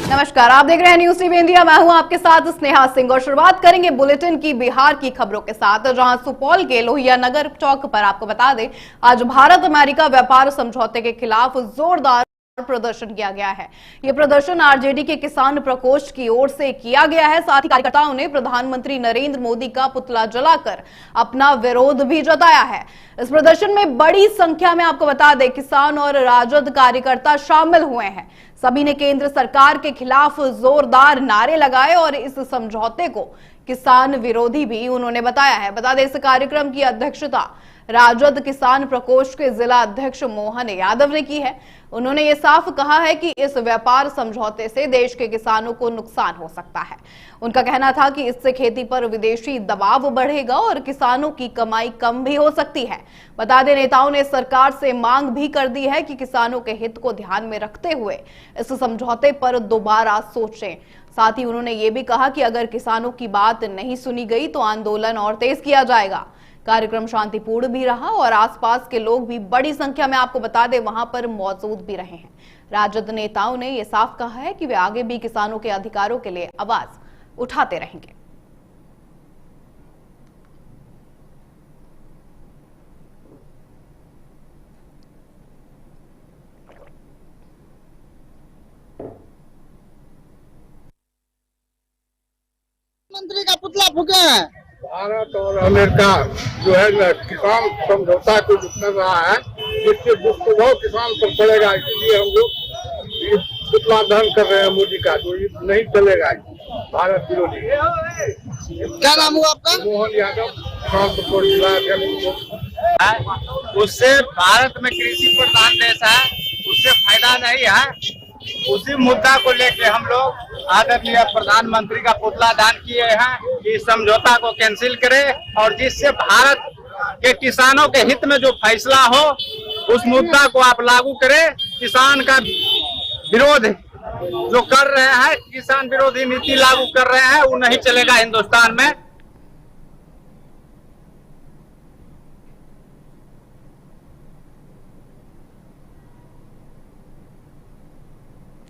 नमस्कार, आप देख रहे हैं न्यूज टीवी इंडिया। मैं हूं आपके साथ स्नेहा सिंह और शुरुआत करेंगे बुलेटिन की बिहार की खबरों के साथ, जहां सुपौल के लोहिया नगर चौक पर आपको बता दें आज भारत अमेरिका व्यापार समझौते के खिलाफ जोरदार प्रदर्शन किया गया है। यह प्रदर्शन आरजेडी के किसान प्रकोष्ठ की ओर से किया गया है। साथ ही कार्यकर्ताओं ने प्रधानमंत्री नरेंद्र मोदी का पुतला जलाकर अपना विरोध भी जताया है। इस प्रदर्शन में बड़ी संख्या में आपको बता दें किसान और राजद कार्यकर्ता शामिल हुए हैं। सभी ने केंद्र सरकार के खिलाफ जोरदार नारे लगाए और इस समझौते को किसान विरोधी भी उन्होंने बताया है। बता दें इस कार्यक्रम की अध्यक्षता राजद किसान प्रकोष्ठ के जिला अध्यक्ष मोहन यादव ने की है। उन्होंने ये साफ कहा है कि इस व्यापार समझौते से देश के किसानों को नुकसान हो सकता है। उनका कहना था कि इससे खेती पर विदेशी दबाव बढ़ेगा और किसानों की कमाई कम भी हो सकती है। बता दें नेताओं ने सरकार से मांग भी कर दी है कि किसानों के हित को ध्यान में रखते हुए इस समझौते पर दोबारा सोचें। साथ ही उन्होंने ये भी कहा कि अगर किसानों की बात नहीं सुनी गई तो आंदोलन और तेज किया जाएगा। कार्यक्रम शांतिपूर्ण भी रहा और आसपास के लोग भी बड़ी संख्या में आपको बता दें वहां पर मौजूद भी रहे हैं। राजद नेताओं ने यह साफ कहा है कि वे आगे भी किसानों के अधिकारों के लिए आवाज उठाते रहेंगे। मंत्री का पुतला फूके हैं। भारत और अमेरिका जो है न किसान समझौता को कर रहा है, जिससे दुष्प्रभाव किसान पर पड़ेगा। इसीलिए हम लोग पुतला दहन कर रहे हैं मोदी का, जो नहीं चलेगा भारत विरोधी। क्या नाम हुआ आपका? मोहन यादव, किसान प्रकोष्ठ। उससे भारत में कृषि प्रधान देश है, उससे फायदा नहीं है। उसी मुद्दा को लेकर हम लोग आदरणीय प्रधानमंत्री का पुतला दान किए हैं कि इस समझौता को कैंसिल करें और जिससे भारत के किसानों के हित में जो फैसला हो उस मुद्दा को आप लागू करें। किसान का विरोध जो कर रहे हैं, किसान विरोधी नीति लागू कर रहे हैं, वो नहीं चलेगा हिंदुस्तान में।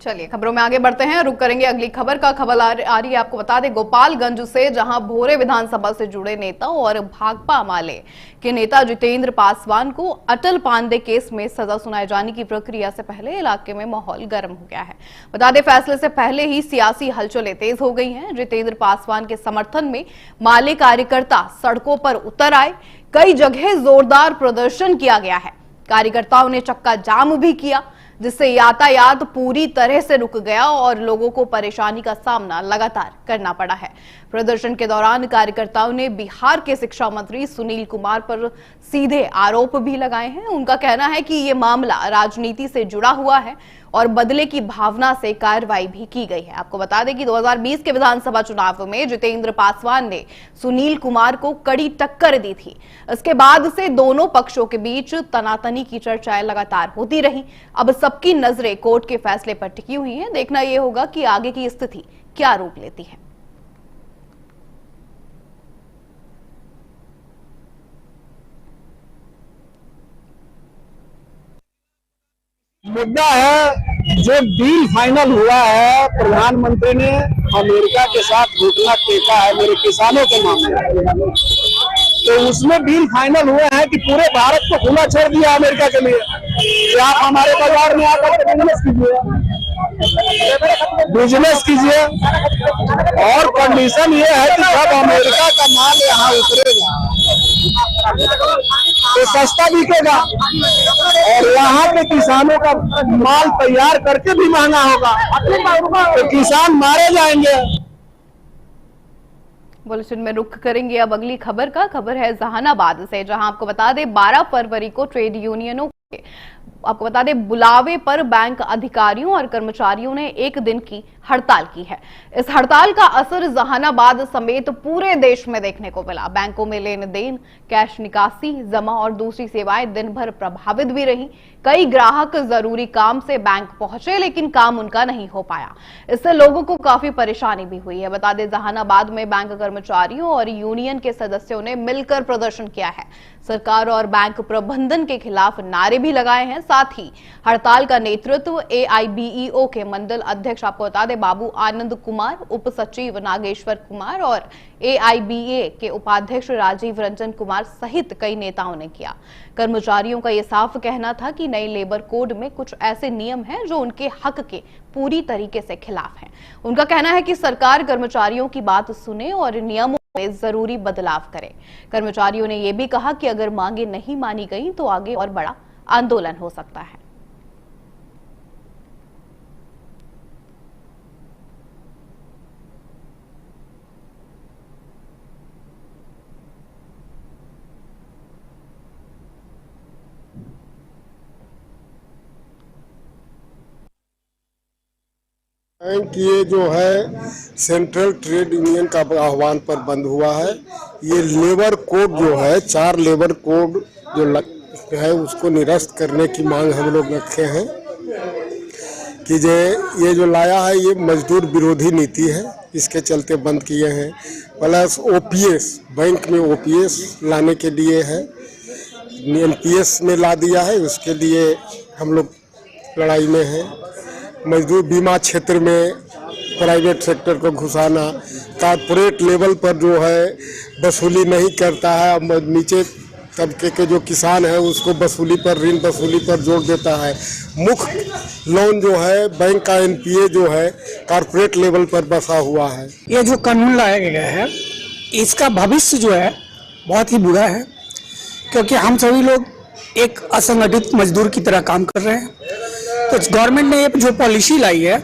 चलिए खबरों में आगे बढ़ते हैं, रुक करेंगे अगली खबर का। खबर आ रही है आपको बता दें गोपालगंज से, जहां भोरे विधानसभा से जुड़े नेताओं और भाकपा माले के नेता जितेंद्र पासवान को अटल पांडे केस में सजा सुनाए जाने की प्रक्रिया से पहले इलाके में माहौल गर्म हो गया है। बता दें फैसले से पहले ही सियासी हलचलें तेज हो गई हैं। जितेंद्र पासवान के समर्थन में माले कार्यकर्ता सड़कों पर उतर आए। कई जगह जोरदार प्रदर्शन किया गया है। कार्यकर्ताओं ने चक्का जाम भी किया, जिससे यातायात पूरी तरह से रुक गया और लोगों को परेशानी का सामना लगातार करना पड़ा है। प्रदर्शन के दौरान कार्यकर्ताओं ने बिहार के शिक्षा मंत्री सुनील कुमार पर सीधे आरोप भी लगाए हैं। उनका कहना है कि ये मामला राजनीति से जुड़ा हुआ है और बदले की भावना से कार्रवाई भी की गई है। आपको बता दें कि 2020 के विधानसभा चुनाव में जितेंद्र पासवान ने सुनील कुमार को कड़ी टक्कर दी थी। इसके बाद से दोनों पक्षों के बीच तनातनी की चर्चाएं लगातार होती रही। अब सबकी नजरें कोर्ट के फैसले पर टिकी हुई हैं। देखना यह होगा कि आगे की स्थिति क्या रूप लेती है। मुद्दा है जो डील फाइनल हुआ है, प्रधानमंत्री ने अमेरिका के साथ घुटना टेका है मेरे किसानों के मामले में। तो उसमें डील फाइनल हुआ है कि पूरे भारत को खुला छोड़ दिया अमेरिका के लिए कि आप हमारे बाजार में आकर बिजनेस कीजिए। और कंडीशन ये है कि जब अमेरिका का माल यहाँ उतरेगा तो सस्ता बिकेगा और यहाँ के किसानों का माल तैयार करके भी महंगा होगा, तो किसान मारे जाएंगे। बुलेटिन में रुख करेंगे अब अगली खबर का। खबर है जहानाबाद से, जहां आपको बता दें 12 फरवरी को ट्रेड यूनियनों के आपको बता दें बुलावे पर बैंक अधिकारियों और कर्मचारियों ने एक दिन की हड़ताल की है। इस हड़ताल का असर जहानाबाद समेत पूरे देश में देखने को मिला। बैंकों में लेन देन, कैश निकासी, जमा और दूसरी सेवाएं दिन भर प्रभावित भी रही। कई ग्राहक जरूरी काम से बैंक पहुंचे लेकिन काम उनका नहीं हो पाया। इससे लोगों को काफी परेशानी भी हुई है। बता दें जहानाबाद में बैंक कर्मचारियों और यूनियन के सदस्यों ने मिलकर प्रदर्शन किया है। सरकार और बैंक प्रबंधन के खिलाफ नारे भी लगाए हैं। साथ ही हड़ताल का नेतृत्व AIBEO के मंडल अध्यक्ष, आपको बता दें, बाबू आनंद कुमार, उप सचिव नागेश्वर कुमार और AIBA के उपाध्यक्ष राजीव रंजन कुमार सहित कई नेताओं ने किया। कर्मचारियों का यह साफ कहना था कि नए लेबर कोड में कुछ ऐसे नियम हैं जो उनके हक के पूरी तरीके से खिलाफ हैं। उनका कहना है कि सरकार कर्मचारियों की बात सुने और नियमों में जरूरी बदलाव करे। कर्मचारियों ने यह भी कहा कि अगर मांगे नहीं मानी गई तो आगे और बड़ा आंदोलन हो सकता है। बैंक ये जो है सेंट्रल ट्रेड यूनियन का आह्वान पर बंद हुआ है। ये लेबर कोड जो है, 4 लेबर कोड जो है उसको निरस्त करने की मांग हम लोग रखे हैं कि ये जो लाया है ये मजदूर विरोधी नीति है, इसके चलते बंद किए हैं। प्लस OPS, बैंक में OPS लाने के लिए है, NPS में ला दिया है, उसके लिए हम लोग लड़ाई में हैं। मजदूर बीमा क्षेत्र में प्राइवेट सेक्टर को घुसाना, कॉर्पोरेट लेवल पर जो है वसूली नहीं करता है, अब नीचे तबके के जो किसान है उसको वसूली पर, ऋण वसूली पर जोर देता है। मुख्य लोन जो है बैंक का NPA जो है कॉर्पोरेट लेवल पर बसा हुआ है। ये जो कानून लाया गया है इसका भविष्य जो है बहुत ही बुरा है, क्योंकि हम सभी लोग एक असंगठित मजदूर की तरह काम कर रहे हैं। तो गवर्नमेंट ने जो पॉलिसी लाई है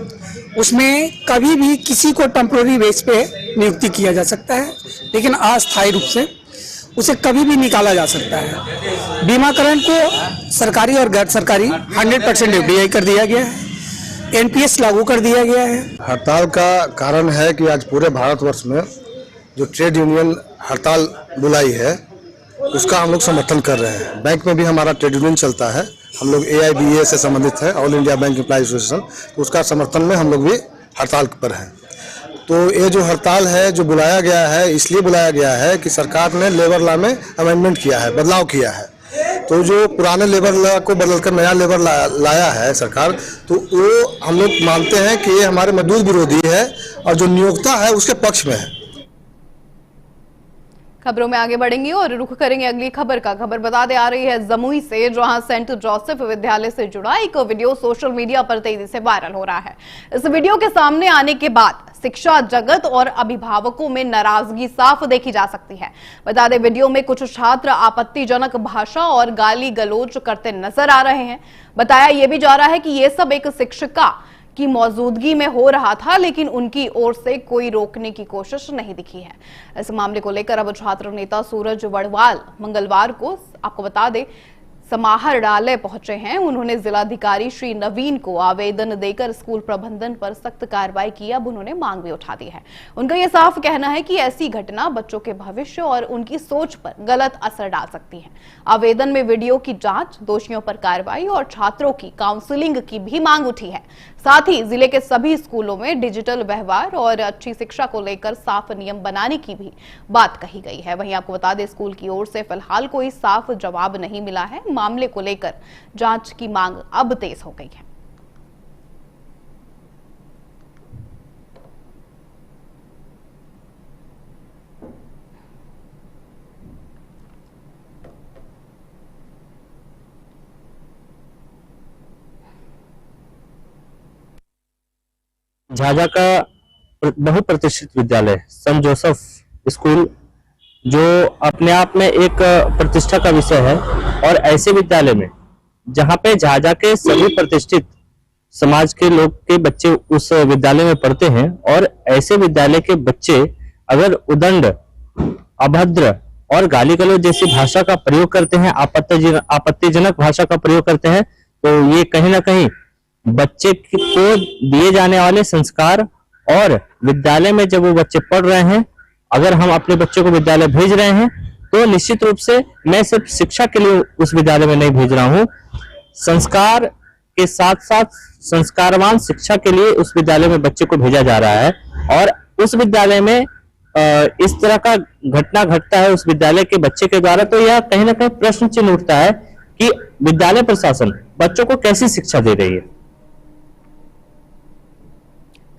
उसमें कभी भी किसी को टेम्पोररी बेस पे नियुक्ति किया जा सकता है, लेकिन अस्थायी रूप से उसे कभी भी निकाला जा सकता है। बीमाकरण को सरकारी और गैर सरकारी 100% FDI कर दिया गया है, NPS लागू कर दिया गया है। हड़ताल का कारण है कि आज पूरे भारतवर्ष में जो ट्रेड यूनियन हड़ताल बुलाई है उसका हम लोग समर्थन कर रहे हैं। बैंक में भी हमारा ट्रेड यूनियन चलता है, हम लोग AIBA से संबंधित है, all India bank employ association, तो उसका समर्थन में हम लोग भी हड़ताल पर हैं। तो ये जो हड़ताल है जो बुलाया गया है, इसलिए बुलाया गया है कि सरकार ने लेबर लॉ में अमेंडमेंट किया है, बदलाव किया है। तो जो पुराने लेबर लॉ को बदलकर नया लेबर लाया है सरकार, तो वो हम लोग मानते हैं कि ये हमारे मजदूर विरोधी है और जो नियोक्ता है उसके पक्ष में है। खबरों में आगे बढ़ेंगे और रुख करेंगे अगली खबर का। खबर बता दे आ रही है जमुई से, जहां सेंट जोसेफ विद्यालय से जुड़ा एक वीडियो सोशल मीडिया पर तेजी से वायरल हो रहा है। इस वीडियो के सामने आने के बाद शिक्षा जगत और अभिभावकों में नाराजगी साफ देखी जा सकती है। बता दें, वीडियो में कुछ छात्र आपत्तिजनक भाषा और गाली गलौज करते नजर आ रहे हैं। बताया यह भी जा रहा है कि यह सब एक शिक्षिका की मौजूदगी में हो रहा था, लेकिन उनकी ओर से कोई रोकने की कोशिश नहीं दिखी है। इस मामले को लेकर अब छात्र नेता सूरज वड़वाल मंगलवार को, आपको बता दें, समाहरणालय पहुंचे हैं। उन्होंने जिलाधिकारी श्री नवीन को आवेदन देकर स्कूल प्रबंधन पर सख्त कार्रवाई की। अब उन्होंने मांग भी उठा दी है। उनका यह साफ कहना है कि ऐसी घटना बच्चों के भविष्य और उनकी सोच पर गलत असर डाल सकती है। आवेदन में वीडियो की जांच, दोषियों पर कार्रवाई और छात्रों की काउंसलिंग की भी मांग उठी है। साथ ही जिले के सभी स्कूलों में डिजिटल व्यवहार और अच्छी शिक्षा को लेकर साफ नियम बनाने की भी बात कही गई है। वहीं आपको बता दें, स्कूल की ओर से फिलहाल कोई साफ जवाब नहीं मिला है। मामले को लेकर जांच की मांग अब तेज हो गई है। झाझा का बहुप्रतिष्ठित विद्यालय सेंट जोसेफ स्कूल, जो अपने आप में एक प्रतिष्ठा का विषय है, और ऐसे विद्यालय में जहां पे झाझा के सभी प्रतिष्ठित समाज के लोग के बच्चे उस विद्यालय में पढ़ते हैं, और ऐसे विद्यालय के बच्चे अगर उदंड, अभद्र और गाली गलौज जैसी भाषा का प्रयोग करते हैं, आपत्तिजनक भाषा का प्रयोग करते हैं, तो ये कहीं ना कहीं बच्चे को दिए जाने वाले संस्कार और विद्यालय में जब वो बच्चे पढ़ रहे हैं, अगर हम अपने बच्चों को विद्यालय भेज रहे हैं तो निश्चित रूप से मैं सिर्फ शिक्षा के लिए उस विद्यालय में नहीं भेज रहा हूं, संस्कार के साथ साथ संस्कारवान शिक्षा के लिए उस विद्यालय में बच्चे को भेजा जा रहा है। और उस विद्यालय में इस तरह का घटना घटता है उस विद्यालय के बच्चे के द्वारा, तो यह कहीं ना कहीं प्रश्न चिन्ह उठता है कि विद्यालय प्रशासन बच्चों को कैसी शिक्षा दे रही है।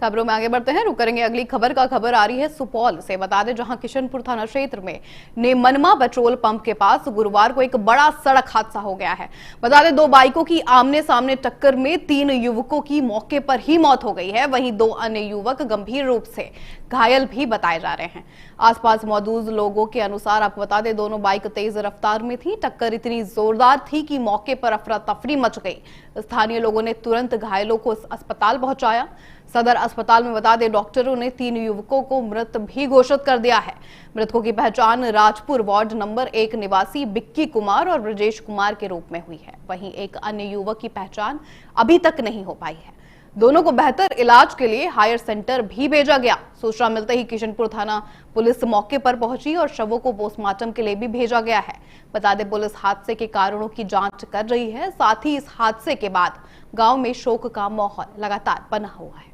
खबरों में आगे बढ़ते हैं, रुक करेंगे अगली खबर का। खबर आ रही है सुपौल से। बता दें, जहां किशनपुर थाना क्षेत्र में नेमनमा पेट्रोल पंप के पास गुरुवार को एक बड़ा सड़क हादसा हो गया है। बता दें, दो बाइकों की आमने सामने टक्कर में 3 युवकों की मौके पर ही मौत हो गई है। वहीं 2 अन्य युवक गंभीर रूप से घायल भी बताए जा रहे हैं। आसपास मौजूद लोगों के अनुसार आपको बता दें, दोनों बाइक तेज रफ्तार में थी। टक्कर इतनी जोरदार थी कि मौके पर अफरा तफरी मच गई। स्थानीय लोगों ने तुरंत घायलों को अस्पताल पहुंचाया। सदर अस्पताल में बता दें, डॉक्टरों ने 3 युवकों को मृत भी घोषित कर दिया है। मृतकों की पहचान राजपुर वार्ड नंबर 1 निवासी बिक्की कुमार और ब्रजेश कुमार के रूप में हुई है। वहीं एक अन्य युवक की पहचान अभी तक नहीं हो पाई है। दोनों को बेहतर इलाज के लिए हायर सेंटर भी भेजा गया। सूचना मिलते ही किशनपुर थाना पुलिस मौके पर पहुंची और शवों को पोस्टमार्टम के लिए भी भेजा गया है। बता दें, पुलिस हादसे के कारणों की जांच कर रही है। साथ ही इस हादसे के बाद गांव में शोक का माहौल लगातार बना हुआ है।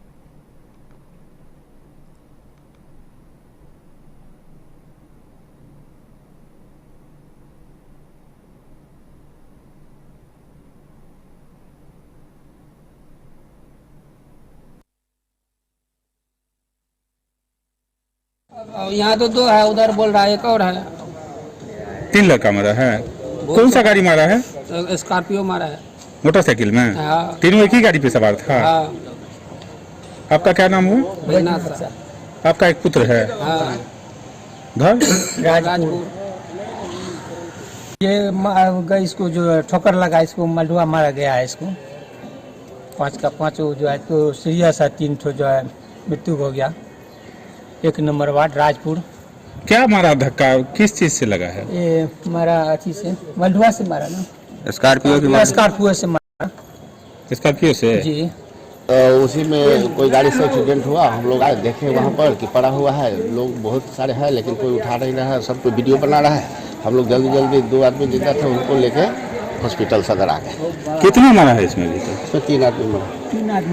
यहाँ तो 2 है, उधर बोल रहा है एक और है। 3 लड़का मारा है। कौन सा गाड़ी मारा है? स्कॉर्पियो मारा है। मोटरसाइकिल में? हाँ। तीनों एक ही गाड़ी पे सवार था? हाँ। आपका क्या नाम हुआ? बैजनाथ सर। आपका एक पुत्र है? हाँ। घर? राजपुर। ये इसको जो ठोकर लगा, इसको मलडुआ मारा गया है। इसको 5 का 5 जो है तो सीरियस है, 3 ठो जो है मृत्यु हो गया। 1 नंबर वार्ड राजपुर। क्या मारा धक्का? किस चीज से लगा है? ये मारा अथी से, मलडुआ से मारा ना। स्कॉर्पियो स्कॉर्पियो से मारा। स्कॉर्पियो से? जी। उसी में कोई गाड़ी से एक्सीडेंट हुआ। हम लोग आए, देखे वहाँ पर कि पड़ा हुआ है। लोग बहुत सारे हैं लेकिन कोई उठा नहीं रहा है। सब कोई वीडियो बना रहा है। हम लोग जल्दी जल्दी 2 आदमी जिंदा थे उनको लेके हॉस्पिटल सदर आ गए। कितना मारा है इसमें? इसमें 3 आदमी मरा।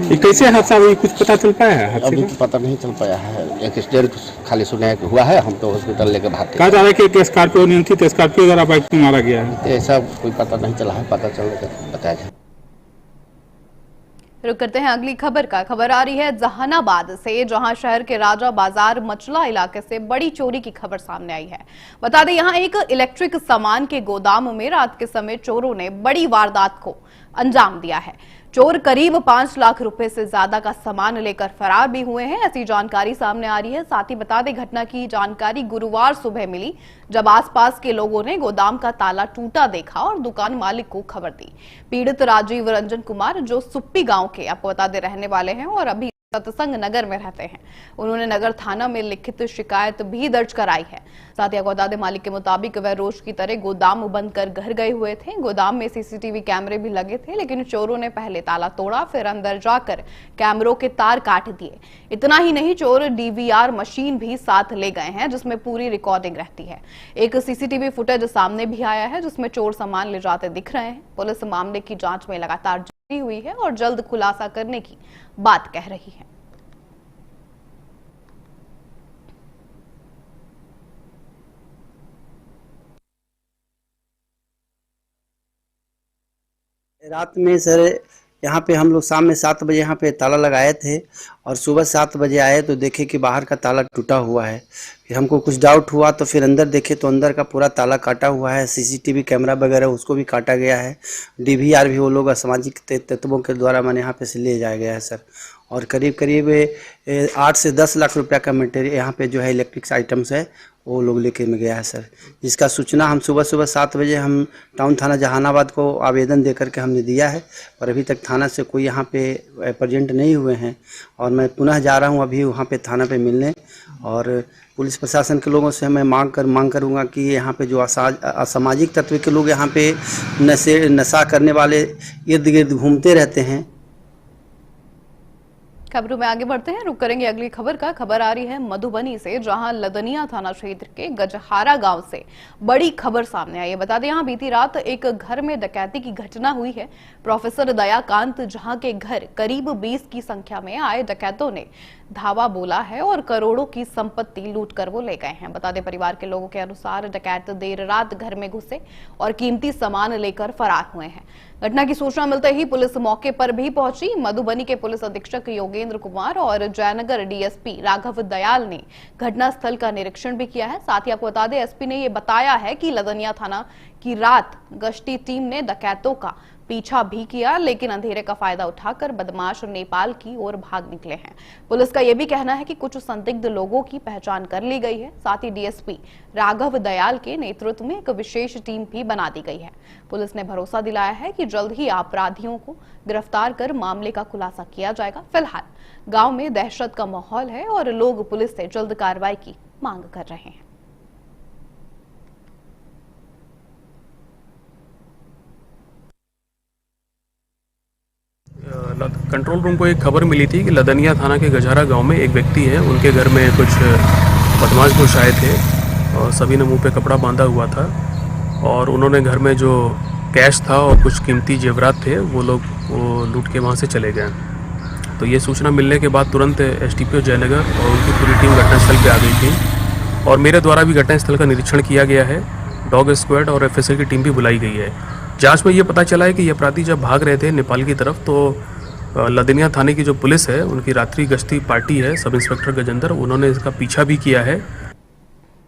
ये कैसे हादसा हुई, कुछ पता चल पाया है? अभी पता नहीं चल पाया है। एक्सीडेंट खाली सुने हुआ है। हम तो हॉस्पिटल लेके भागते। कहा जा रहा है कि स्कॉर्पियो नहीं थी तो स्कॉर्पियो द्वारा बाइक को मारा गया है। ऐसा कोई पता नहीं चला है। पता चलने का बताया जाए। रुक करते हैं अगली खबर का। खबर आ रही है जहानाबाद से, जहां शहर के राजा बाजार मचला इलाके से बड़ी चोरी की खबर सामने आई है। बता दें, यहां एक इलेक्ट्रिक सामान के गोदाम में रात के समय चोरों ने बड़ी वारदात को अंजाम दिया है। चोर करीब 5 लाख रुपए से ज्यादा का सामान लेकर फरार भी हुए हैं, ऐसी जानकारी सामने आ रही है। साथ ही बता दें, घटना की जानकारी गुरुवार सुबह मिली, जब आसपास के लोगों ने गोदाम का ताला टूटा देखा और दुकान मालिक को खबर दी। पीड़ित राजीव रंजन कुमार, जो सुप्पी गांव के आपको बता दें रहने वाले हैं और अभी सतसंग नगर में रहते हैं, उन्होंने नगर थाना में लिखित शिकायत भी दर्ज कराई है। साथ ही बता दें, मालिक के मुताबिक वह रोज की तरह गोदाम बंद कर घर गए हुए थे। गोदाम में सीसीटीवी कैमरे भी लगे थे, लेकिन चोरों ने पहले ताला तोड़ा, फिर अंदर जाकर कैमरों के तार काट दिए। इतना ही नहीं, चोर डीवीआर मशीन भी साथ ले गए हैं, जिसमें पूरी रिकॉर्डिंग रहती है। एक सीसीटीवी फुटेज सामने भी आया है, जिसमें चोर सामान ले जाते दिख रहे हैं। पुलिस मामले की जांच में लगातार जुटी हुई है और जल्द खुलासा करने की बात कह रही है। रात में सर यहाँ पे हम लोग शाम में 7 बजे यहाँ पे ताला लगाए थे और सुबह 7 बजे आए तो देखे कि बाहर का ताला टूटा हुआ है। फिर हमको कुछ डाउट हुआ तो फिर अंदर देखे तो अंदर का पूरा ताला काटा हुआ है। सीसीटीवी कैमरा वगैरह उसको भी काटा गया है। डीवीआर भी वो लोग असामाजिक तत्वों के द्वारा मैंने यहाँ पे से ले जाया गया है सर। और करीब करीब 8 से 10 लाख रुपया का मटेरियल यहाँ पे जो है इलेक्ट्रिक्स आइटम्स है वो लोग लेके में गया है सर। जिसका सूचना हम सुबह 7 बजे हम टाउन थाना जहानाबाद को आवेदन दे करके हमने दिया है, पर अभी तक थाना से कोई यहाँ पे प्रेजेंट नहीं हुए हैं। और मैं पुनः जा रहा हूँ अभी वहाँ पे थाना पे मिलने, और पुलिस प्रशासन के लोगों से मैं मांग करूँगा कि यहाँ पे जो असामाजिक तत्व के लोग यहाँ पे नशा करने वाले इर्द गिर्द घूमते रहते हैं। खबरों में आगे बढ़ते हैं, रुक करेंगे अगली खबर का। खबर आ रही है मधुबनी से, जहां लदनिया थाना क्षेत्र के गजहारा गांव से बड़ी खबर सामने आई है। बता दें, यहां बीती रात एक घर में डकैती की घटना हुई है। प्रोफेसर दयाकांत जहां के घर करीब 20 की संख्या में आए डकैतों ने धावा बोला है और करोड़ों की संपत्ति लूट कर वो ले गए हैं। बता दें, परिवार के लोगों के अनुसार डकैत देर रात घर में घुसे और कीमती सामान लेकर फरार हुए हैं। घटना की सूचना मिलते ही पुलिस मौके पर भी पहुंची। मधुबनी के पुलिस अधीक्षक योगेंद्र कुमार और जयनगर डीएसपी राघव दयाल ने घटनास्थल का निरीक्षण भी किया है। साथ ही आपको बता दें, एसपी ने ये बताया है कि लदनिया थाना की रात गश्ती टीम ने डकैतों का पीछा भी किया, लेकिन अंधेरे का फायदा उठाकर बदमाश नेपाल की ओर भाग निकले हैं। पुलिस का यह भी कहना है कि कुछ संदिग्ध लोगों की पहचान कर ली गई है। साथ ही डीएसपी राघव दयाल के नेतृत्व में एक विशेष टीम भी बना दी गई है। पुलिस ने भरोसा दिलाया है कि जल्द ही अपराधियों को गिरफ्तार कर मामले का खुलासा किया जाएगा। फिलहाल गांव में दहशत का माहौल है और लोग पुलिस से जल्द कार्रवाई की मांग कर रहे हैं। कंट्रोल रूम को एक खबर मिली थी कि लदनिया थाना के गजारा गांव में एक व्यक्ति है, उनके घर में कुछ बदमाश घुस आए थे और सभी ने मुंह पे कपड़ा बांधा हुआ था और उन्होंने घर में जो कैश था और कुछ कीमती जेवरात थे वो लूट के वहां से चले गए। तो ये सूचना मिलने के बाद तुरंत एसडीपीओ जयनगर और उनकी पूरी टीम घटनास्थल पर आ गई थी और मेरे द्वारा भी घटनास्थल का निरीक्षण किया गया है। डॉग स्क्वाड और एफएसएल की टीम भी बुलाई गई है। जांच में ये पता चला है कि ये अपराधी जब भाग रहे थे नेपाल की तरफ, तो लदनिया थाने की जो पुलिस है उनकी रात्रि गश्ती पार्टी है, सब इंस्पेक्टर गजेंद्र, उन्होंने इसका पीछा भी किया है